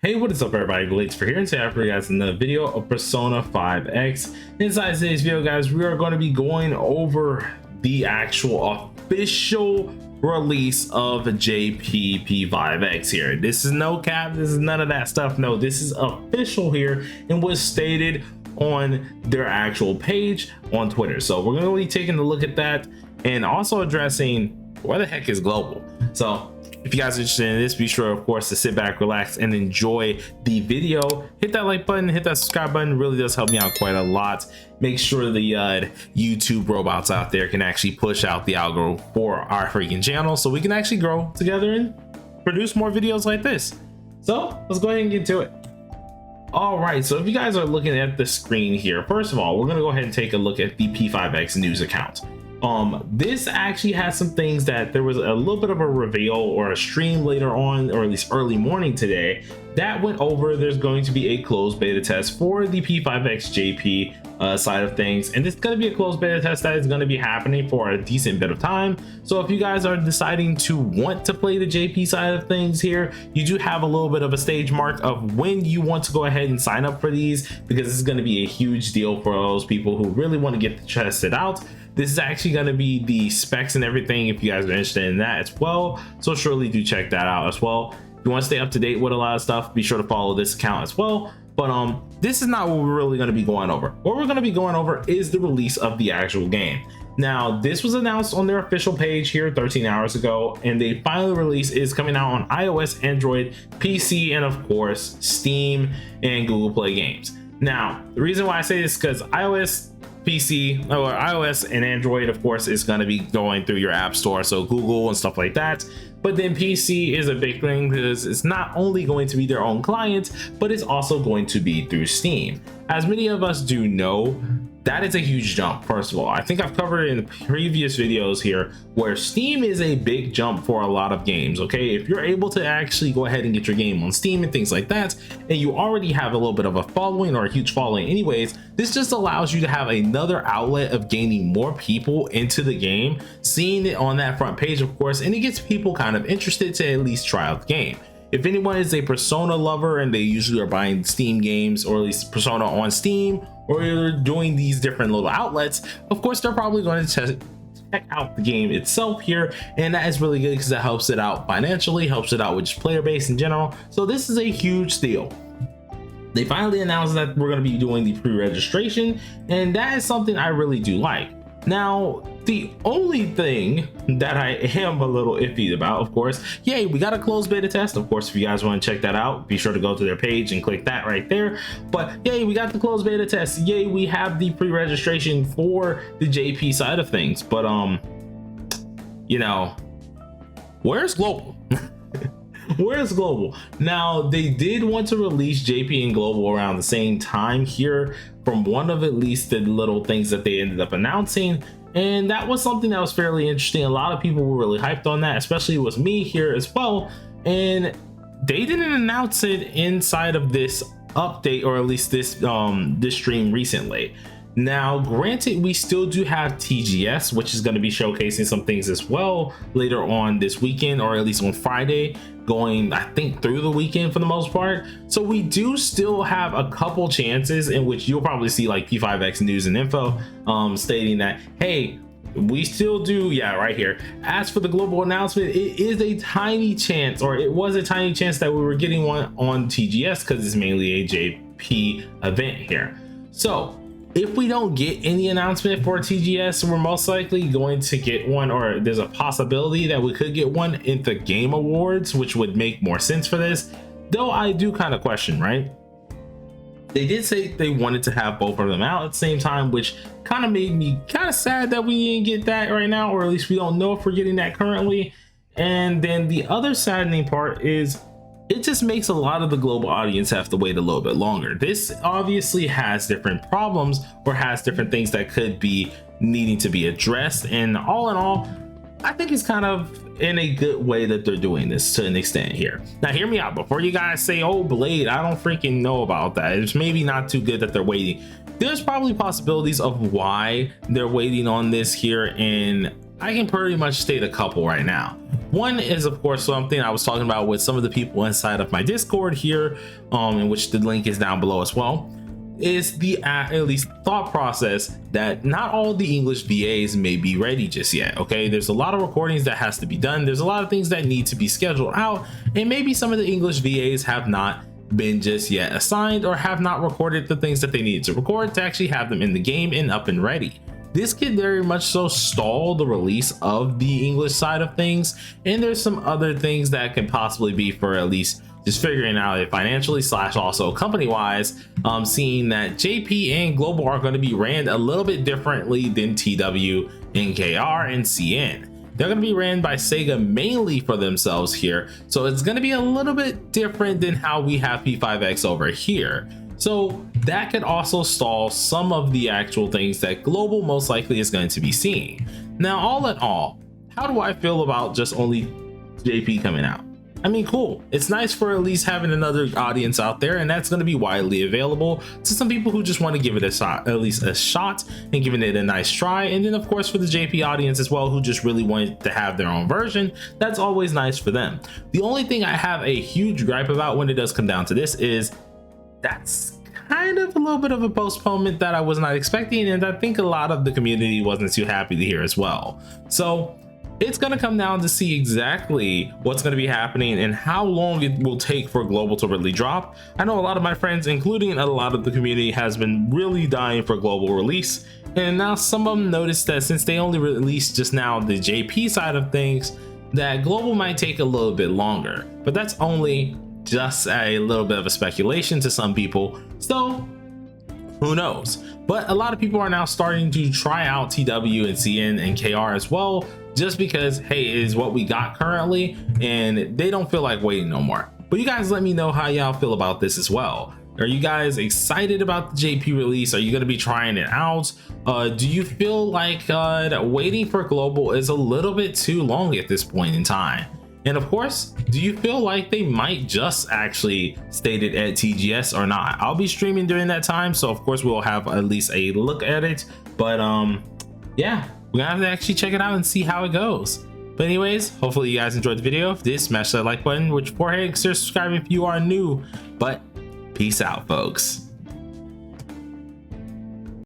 Hey, what is up everybody, Blades for here, and today I for you guys another video of Persona 5X. Inside today's video, guys, we are going to be going over the actual official release of JPP5X here. This is no cap, this is none of that stuff. No, this is official here and was stated on their actual page on Twitter. So we're going to be taking a look at that and also addressing where the heck is global. So if you guys are interested in this, be sure, of course, to sit back, relax, and enjoy the video. Hit that like button, hit that subscribe button. It really does help me out quite a lot. Make sure the YouTube robots out there can actually push out the algorithm for our freaking channel so we can actually grow together and produce more videos like this. So let's go ahead and get to it. All right, so if you guys are looking at the screen here, first of all, we're going to go ahead and take a look at the P5X news account. This actually has some things that there was a little bit of a reveal or a stream later on, or at least early morning today, that went over. There's going to be a closed beta test for the P5X JP side of things, and it's going to be a closed beta test that is going to be happening for a decent bit of time. So if you guys are deciding to want to play the JP side of things here, you do have a little bit of a stage mark of when you want to go ahead and sign up for these, because this is going to be a huge deal for those people who really want to get the tested out. This is actually going to be the specs and everything if you guys are interested in that as well, so surely do check that out as well. If you want to stay up to date with a lot of stuff, be sure to follow this account as well. But this is not what we're really going to be going over. What we're going to be going over is the release of the actual game. Now, this was announced on their official page here 13 hours ago, and the final release is coming out on iOS, Android, PC, and of course Steam and Google Play games. Now, the reason why I say this is because iOS, PC, or iOS and Android, of course, is going to be going through your app store, so Google and stuff like that. But then PC is a big thing because it's not only going to be their own client, but it's also going to be through Steam. As many of us do know, that is a huge jump. First of all, I think I've covered it in the previous videos here where Steam is a big jump for a lot of games. Okay, if you're able to actually go ahead and get your game on Steam and things like that, and you already have a little bit of a following or a huge following anyways, this just allows you to have another outlet of gaining more people into the game, seeing it on that front page, of course, and it gets people kind of interested to at least try out the game. If anyone is a Persona lover and they usually are buying Steam games, or at least Persona on Steam, or you're doing these different little outlets, of course they're probably going to check out the game itself here, and that is really good because that helps it out financially, helps it out with just player base in general. So this is a huge deal. They finally announced that we're going to be doing the pre-registration, and that is something I really do like. Now, the only thing that I am a little iffy about, of course, yay, we got a closed beta test. Of course, if you guys want to check that out, be sure to go to their page and click that right there. But yay, we got the closed beta test. Yay, we have the pre-registration for the JP side of things. But you know, where's global? Where's global? Now, they did want to release JP and global around the same time here, from one of at least the little things that they ended up announcing, and that was something that was fairly interesting. A lot of people were really hyped on that, especially with me here as well, and they didn't announce it inside of this update, or at least this this stream recently. Now, granted, we still do have TGS, which is going to be showcasing some things as well later on this weekend, or at least on Friday, going I think through the weekend for the most part. So we do still have a couple chances in which you'll probably see like P5X news and info stating that, hey, we still do, yeah, right here. As for the global announcement, it is a tiny chance, or it was a tiny chance, that we were getting one on TGS because it's mainly a JP event here. So if we don't get any announcement for TGS, we're most likely going to get one, or there's a possibility that we could get one in the Game Awards, which would make more sense for this. Though I do kind of question, right? They did say they wanted to have both of them out at the same time, which kind of made me kind of sad that we didn't get that right now, or at least we don't know if we're getting that currently. And then the other saddening part is it just makes a lot of the global audience have to wait a little bit longer. This obviously has different problems, or has different things that could be needing to be addressed, and all in all, I think it's kind of in a good way that they're doing this to an extent here. Now, hear me out before you guys say, oh, Blade, I don't freaking know about that. It's maybe not too good that they're waiting. There's probably possibilities of why they're waiting on this here, and I can pretty much state a couple right now. One is of course something I was talking about with some of the people inside of my Discord here, in which the link is down below as well, is the at least thought process that not all the English VAs may be ready just yet. Okay, there's a lot of recordings that has to be done, there's a lot of things that need to be scheduled out, and maybe some of the English VAs have not been just yet assigned or have not recorded the things that they needed to record to actually have them in the game and up and ready. This could very much so stall the release of the English side of things, and there's some other things that could possibly be for at least just figuring out it financially slash also company wise, seeing that JP and Global are going to be ran a little bit differently than TW and KR and CN. They're going to be ran by Sega mainly for themselves here, so it's going to be a little bit different than how we have P5X over here. So that could also stall some of the actual things that Global most likely is going to be seeing. Now, all in all, how do I feel about just only JP coming out? I mean, cool. It's nice for at least having another audience out there, and that's going to be widely available to some people who just want to give it a shot, at least a shot, and giving it a nice try. And then of course for the JP audience as well, who just really want to have their own version, that's always nice for them. The only thing I have a huge gripe about when it does come down to this is that's kind of a little bit of a postponement that I was not expecting, and I think a lot of the community wasn't too happy to hear as well. So it's going to come down to see exactly what's going to be happening and how long it will take for Global to really drop. I know a lot of my friends, including a lot of the community, has been really dying for Global release, and now some of them noticed that since they only released just now the JP side of things, that Global might take a little bit longer, but that's only just a little bit of a speculation to some people, so who knows. But a lot of people are now starting to try out TW and CN and KR as well, just because hey, it is what we got currently and they don't feel like waiting no more. But you guys let me know how y'all feel about this as well. Are you guys excited about the JP release? Are you going to be trying it out? Do you feel like waiting for Global is a little bit too long at this point in time? And of course, do you feel like they might just actually state it at TGS or not? I'll be streaming during that time, so of course we'll have at least a look at it. But yeah, we're gonna have to actually check it out and see how it goes. But anyways, hopefully you guys enjoyed the video. If you did, smash that like button, which for hey, consider subscribing if you are new. But peace out, folks.